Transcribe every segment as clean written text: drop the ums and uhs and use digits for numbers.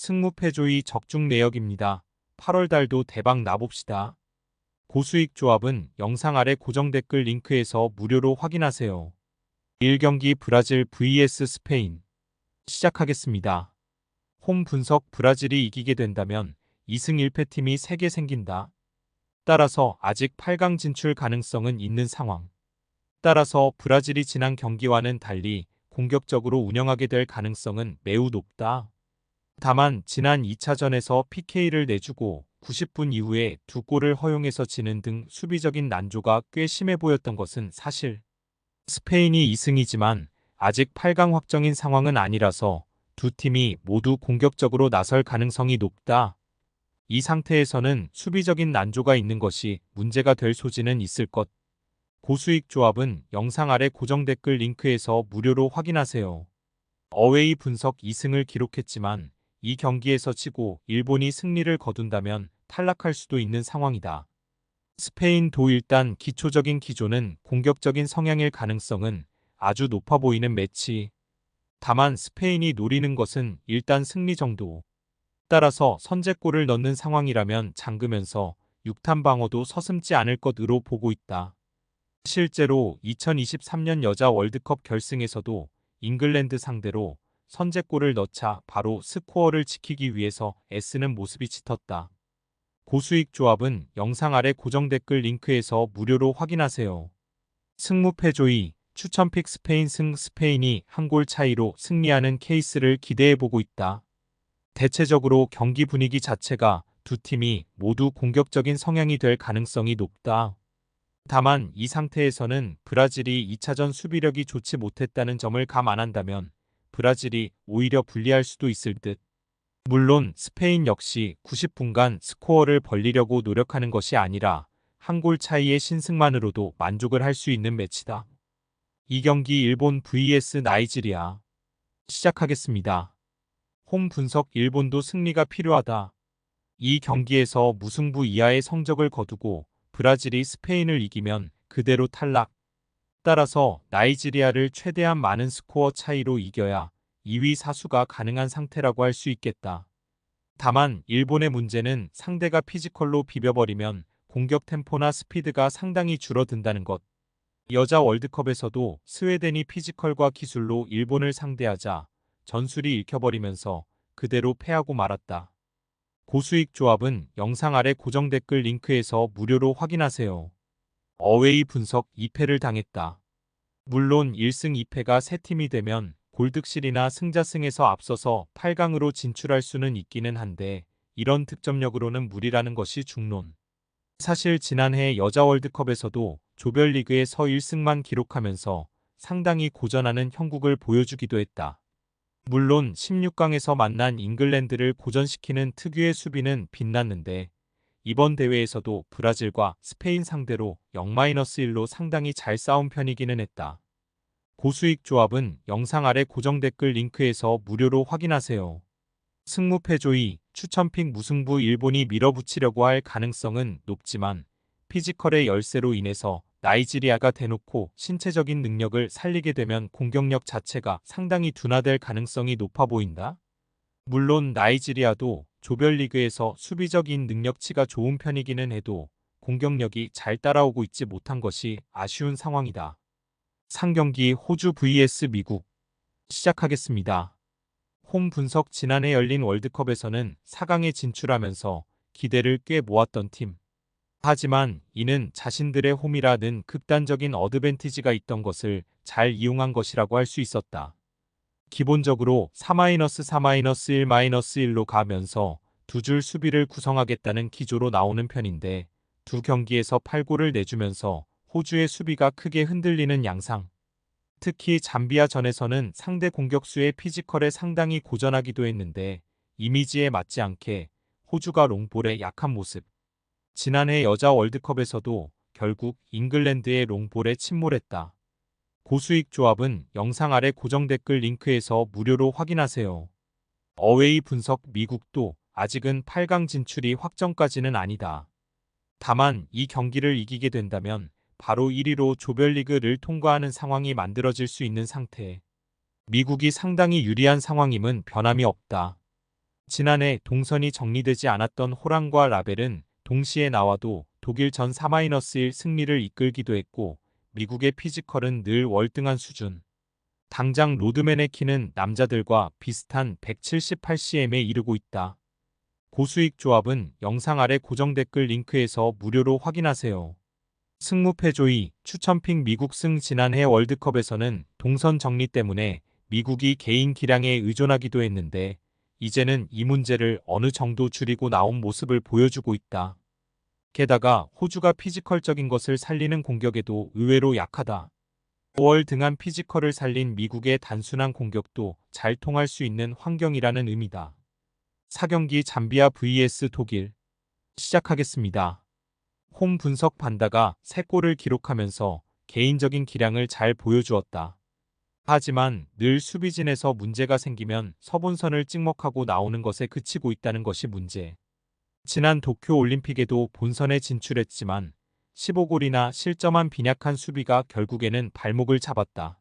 승무패조의 적중 내역입니다. 8월 달도 대박 나봅시다. 고수익 조합은 영상 아래 고정 댓글 링크에서 무료로 확인하세요. 1경기 브라질 vs 스페인 시작하겠습니다. 홈 분석 브라질이 이기게 된다면 2승 1패 팀이 3개 생긴다. 따라서 아직 8강 진출 가능성은 있는 상황. 따라서 브라질이 지난 경기와는 달리 공격적으로 운영하게 될 가능성은 매우 높다. 다만 지난 2차전에서 PK를 내주고 90분 이후에 2골을 허용해서 지는 등 수비적인 난조가 꽤 심해 보였던 것은 사실. 스페인이 2승이지만 아직 8강 확정인 상황은 아니라서 두 팀이 모두 공격적으로 나설 가능성이 높다. 이 상태에서는 수비적인 난조가 있는 것이 문제가 될 소지는 있을 것. 고수익 조합은 영상 아래 고정 댓글 링크에서 무료로 확인하세요. 어웨이 분석 2승을 기록했지만 이 경기에서 치고 일본이 승리를 거둔다면 탈락할 수도 있는 상황이다. 스페인도 일단 기초적인 기조는 공격적인 성향일 가능성은 아주 높아 보이는 매치. 다만 스페인이 노리는 것은 일단 승리 정도. 따라서 선제골을 넣는 상황이라면 잠그면서 6탄 방어도 서슴지 않을 것으로 보고 있다. 실제로 2023년 여자 월드컵 결승에서도 잉글랜드 상대로 선제골을 넣자 바로 스코어를 지키기 위해서 애쓰는 모습이 짙었다. 고수익 조합은 영상 아래 고정 댓글 링크에서 무료로 확인하세요. 승무패조의 추천픽 스페인 스페인이 한 골 차이로 승리하는 케이스를 기대해보고 있다. 대체적으로 경기 분위기 자체가 두 팀이 모두 공격적인 성향이 될 가능성이 높다. 다만 이 상태에서는 브라질이 2차전 수비력이 좋지 못했다는 점을 감안한다면 브라질이 오히려 불리할 수도 있을 듯. 물론 스페인 역시 90분간 스코어를 벌리려고 노력하는 것이 아니라 한 골 차이의 신승만으로도 만족을 할 수 있는 매치다. 이 경기 일본 vs 나이지리아 시작하겠습니다. 홈 분석 일본도 승리가 필요하다. 이 경기에서 무승부 이하의 성적을 거두고 브라질이 스페인을 이기면 그대로 탈락. 따라서 나이지리아를 최대한 많은 스코어 차이로 이겨야 2위 사수가 가능한 상태라고 할 수 있겠다. 다만 일본의 문제는 상대가 피지컬로 비벼버리면 공격 템포나 스피드가 상당히 줄어든다는 것. 여자 월드컵에서도 스웨덴이 피지컬과 기술로 일본을 상대하자 전술이 읽혀버리면서 그대로 패하고 말았다. 고수익 조합은 영상 아래 고정 댓글 링크에서 무료로 확인하세요. 어웨이 분석 2패를 당했다. 물론 1승 2패가 세 팀이 되면 골득실이나 승자승에서 앞서서 8강으로 진출할 수는 있기는 한데 이런 득점력으로는 무리라는 것이 중론. 사실 지난해 여자 월드컵에서도 조별리그에서 1승만 기록하면서 상당히 고전하는 형국을 보여주기도 했다. 물론 16강에서 만난 잉글랜드를 고전시키는 특유의 수비는 빛났는데 이번 대회에서도 브라질과 스페인 상대로 0-1로 상당히 잘 싸운 편이기는 했다. 고수익 조합은 영상 아래 고정 댓글 링크에서 무료로 확인하세요. 승무패조의 추천픽 무승부 일본이 밀어붙이려고 할 가능성은 높지만 피지컬의 열세로 인해서 나이지리아가 대놓고 신체적인 능력을 살리게 되면 공격력 자체가 상당히 둔화될 가능성이 높아 보인다. 물론 나이지리아도 조별리그에서 수비적인 능력치가 좋은 편이기는 해도 공격력이 잘 따라오고 있지 못한 것이 아쉬운 상황이다. 상경기 호주 vs 미국 시작하겠습니다. 홈 분석 지난해 열린 월드컵에서는 4강에 진출하면서 기대를 꽤 모았던 팀. 하지만 이는 자신들의 홈이라는 극단적인 어드밴티지가 있던 것을 잘 이용한 것이라고 할 수 있었다. 기본적으로 4-4-1-1로 가면서 두 줄 수비를 구성하겠다는 기조로 나오는 편인데 두 경기에서 8골을 내주면서 호주의 수비가 크게 흔들리는 양상. 특히 잠비아전에서는 상대 공격수의 피지컬에 상당히 고전하기도 했는데 이미지에 맞지 않게 호주가 롱볼에 약한 모습. 지난해 여자 월드컵에서도 결국 잉글랜드의 롱볼에 침몰했다. 고수익 조합은 영상 아래 고정 댓글 링크에서 무료로 확인하세요. 어웨이 분석 미국도 아직은 8강 진출이 확정까지는 아니다. 다만 이 경기를 이기게 된다면 바로 1위로 조별리그를 통과하는 상황이 만들어질 수 있는 상태. 미국이 상당히 유리한 상황임은 변함이 없다. 지난해 동선이 정리되지 않았던 호랑과 라벨은 동시에 나와도 독일 전 4-1 승리를 이끌기도 했고 미국의 피지컬은 늘 월등한 수준. 당장 로드맨의 키는 남자들과 비슷한 178cm에 이르고 있다. 고수익 조합은 영상 아래 고정 댓글 링크에서 무료로 확인하세요. 승무패조이 추천픽 미국 승 지난해 월드컵에서는 동선 정리 때문에 미국이 개인 기량에 의존하기도 했는데 이제는 이 문제를 어느 정도 줄이고 나온 모습을 보여주고 있다. 게다가 호주가 피지컬적인 것을 살리는 공격에도 의외로 약하다. 5월 등한 피지컬을 살린 미국의 단순한 공격도 잘 통할 수 있는 환경이라는 의미다. 4경기 잠비아 vs 독일 시작하겠습니다. 홈 분석 반다가 3골을 기록하면서 개인적인 기량을 잘 보여주었다. 하지만 늘 수비진에서 문제가 생기면 서본선을 찍먹하고 나오는 것에 그치고 있다는 것이 문제. 지난 도쿄 올림픽에도 본선에 진출했지만 15골이나 실점한 빈약한 수비가 결국에는 발목을 잡았다.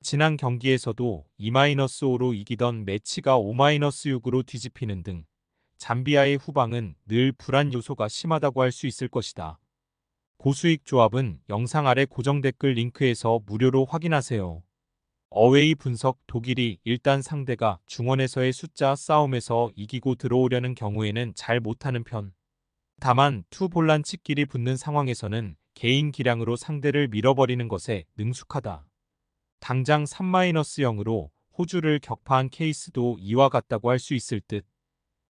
지난 경기에서도 2-5로 이기던 매치가 5-6으로 뒤집히는 등 잠비아의 후방은 늘 불안 요소가 심하다고 할 수 있을 것이다. 고수익 조합은 영상 아래 고정 댓글 링크에서 무료로 확인하세요. 어웨이 분석 독일이 일단 상대가 중원에서의 숫자 싸움에서 이기고 들어오려는 경우에는 잘 못하는 편. 다만 투볼란치끼리 붙는 상황에서는 개인 기량으로 상대를 밀어버리는 것에 능숙하다. 당장 3-0으로 호주를 격파한 케이스도 이와 같다고 할 수 있을 듯.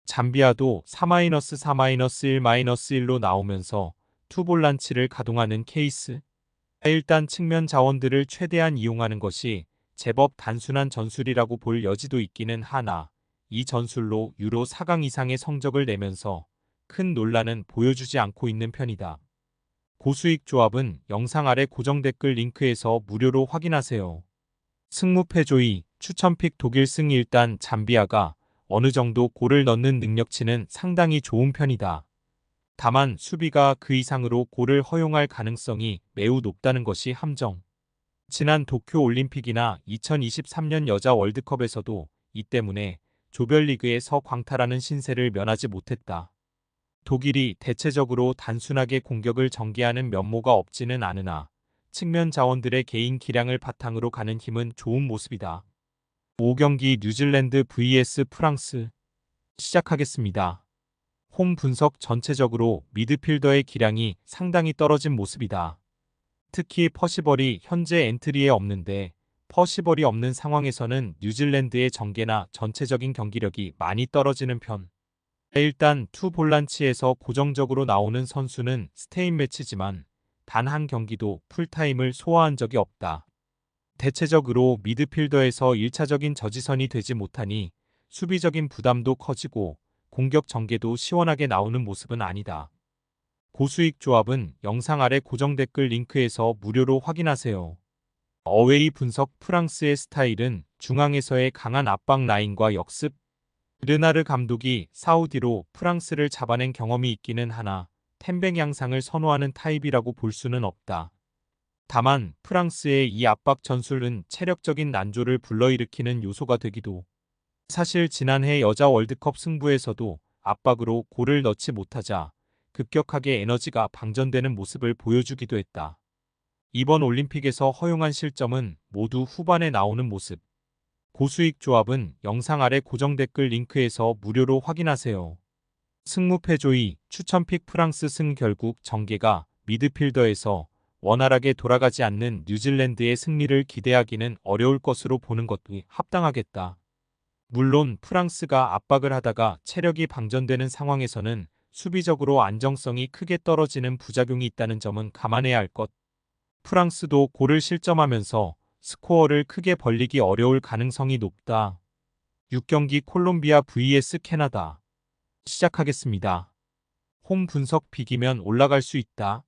잠비아도 4-4-1-1로 나오면서 투볼란치를 가동하는 케이스. 일단 측면 자원들을 최대한 이용하는 것이 제법 단순한 전술이라고 볼 여지도 있기는 하나 이 전술로 유로 4강 이상의 성적을 내면서 큰 논란은 보여주지 않고 있는 편이다. 고수익 조합은 영상 아래 고정 댓글 링크에서 무료로 확인하세요. 승무패조이 추천픽 독일 승 일단 잠비아가 어느 정도 골을 넣는 능력치는 상당히 좋은 편이다. 다만 수비가 그 이상으로 골을 허용할 가능성이 매우 높다는 것이 함정. 지난 도쿄 올림픽이나 2023년 여자 월드컵에서도 이 때문에 조별리그에서 광탈하는 신세를 면하지 못했다. 독일이 대체적으로 단순하게 공격을 전개하는 면모가 없지는 않으나 측면 자원들의 개인 기량을 바탕으로 가는 힘은 좋은 모습이다. 5경기 뉴질랜드 vs 프랑스 시작하겠습니다. 홈 분석 전체적으로 미드필더의 기량이 상당히 떨어진 모습이다. 특히 퍼시벌이 현재 엔트리에 없는데 퍼시벌이 없는 상황에서는 뉴질랜드의 전개나 전체적인 경기력이 많이 떨어지는 편. 일단 투볼란치에서 고정적으로 나오는 선수는 스테인매치지만 단 한 경기도 풀타임을 소화한 적이 없다. 대체적으로 미드필더에서 1차적인 저지선이 되지 못하니 수비적인 부담도 커지고 공격 전개도 시원하게 나오는 모습은 아니다. 고수익 조합은 영상 아래 고정 댓글 링크에서 무료로 확인하세요. 어웨이 분석 프랑스의 스타일은 중앙에서의 강한 압박 라인과 역습. 르나르 감독이 사우디로 프랑스를 잡아낸 경험이 있기는 하나 템뱅 양상을 선호하는 타입이라고 볼 수는 없다. 다만 프랑스의 이 압박 전술은 체력적인 난조를 불러일으키는 요소가 되기도. 사실 지난해 여자 월드컵 승부에서도 압박으로 골을 넣지 못하자 급격하게 에너지가 방전되는 모습을 보여주기도 했다. 이번 올림픽에서 허용한 실점은 모두 후반에 나오는 모습. 고수익 조합은 영상 아래 고정 댓글 링크에서 무료로 확인하세요. 승무패조이 추천픽 프랑스 승 결국 전개가 미드필더에서 원활하게 돌아가지 않는 뉴질랜드의 승리를 기대하기는 어려울 것으로 보는 것도 합당하겠다. 물론 프랑스가 압박을 하다가 체력이 방전되는 상황에서는 수비적으로 안정성이 크게 떨어지는 부작용이 있다는 점은 감안해야 할 것. 프랑스도 골을 실점하면서 스코어를 크게 벌리기 어려울 가능성이 높다. 6경기 콜롬비아 vs 캐나다 시작하겠습니다. 홈 분석 비기면 올라갈 수 있다.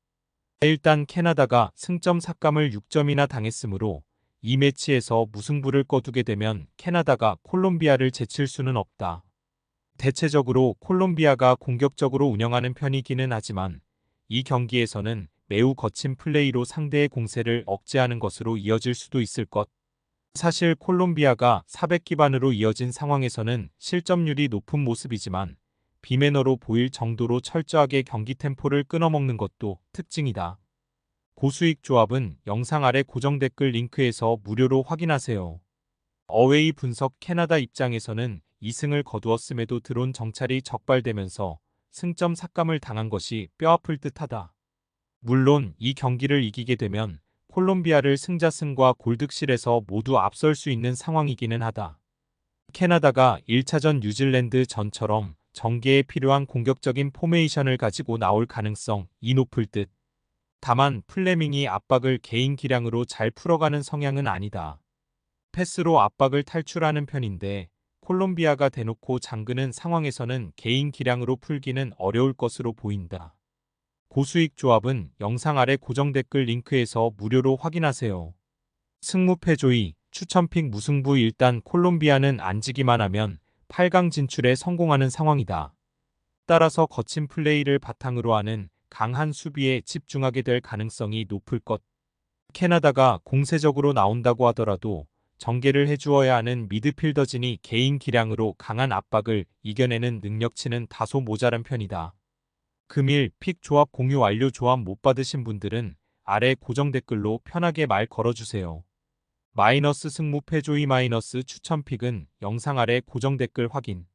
일단 캐나다가 승점 삭감을 6점이나 당했으므로 이 매치에서 무승부를 거두게 되면 캐나다가 콜롬비아를 제칠 수는 없다. 대체적으로 콜롬비아가 공격적으로 운영하는 편이기는 하지만 이 경기에서는 매우 거친 플레이로 상대의 공세를 억제하는 것으로 이어질 수도 있을 것. 사실 콜롬비아가 400 기반으로 이어진 상황에서는 실점률이 높은 모습이지만 비매너로 보일 정도로 철저하게 경기 템포를 끊어먹는 것도 특징이다. 고수익 조합은 영상 아래 고정 댓글 링크에서 무료로 확인하세요. 어웨이 분석 캐나다 입장에서는 2승을 거두었음에도 드론 정찰이 적발되면서 승점 삭감을 당한 것이 뼈아플 듯하다. 물론 이 경기를 이기게 되면 콜롬비아를 승자승과 골득실에서 모두 앞설 수 있는 상황이기는 하다. 캐나다가 1차전 뉴질랜드 전처럼 전개에 필요한 공격적인 포메이션을 가지고 나올 가능성이 높을 듯. 다만 플레밍이 압박을 개인 기량으로 잘 풀어가는 성향은 아니다. 패스로 압박을 탈출하는 편인데 콜롬비아가 대놓고 잠그는 상황에서는 개인 기량으로 풀기는 어려울 것으로 보인다. 고수익 조합은 영상 아래 고정 댓글 링크에서 무료로 확인하세요. 승무패조이 추천픽 무승부. 일단 콜롬비아는 안 지기만 하면 8강 진출에 성공하는 상황이다. 따라서 거친 플레이를 바탕으로 하는 강한 수비에 집중하게 될 가능성이 높을 것. 캐나다가 공세적으로 나온다고 하더라도 전개를 해주어야 하는 미드필더진이 개인 기량으로 강한 압박을 이겨내는 능력치는 다소 모자란 편이다. 금일 픽 조합 공유 완료. 조합 못 받으신 분들은 아래 고정 댓글로 편하게 말 걸어주세요. 마이너스 승무패조이 마이너스 추천픽은 영상 아래 고정 댓글 확인.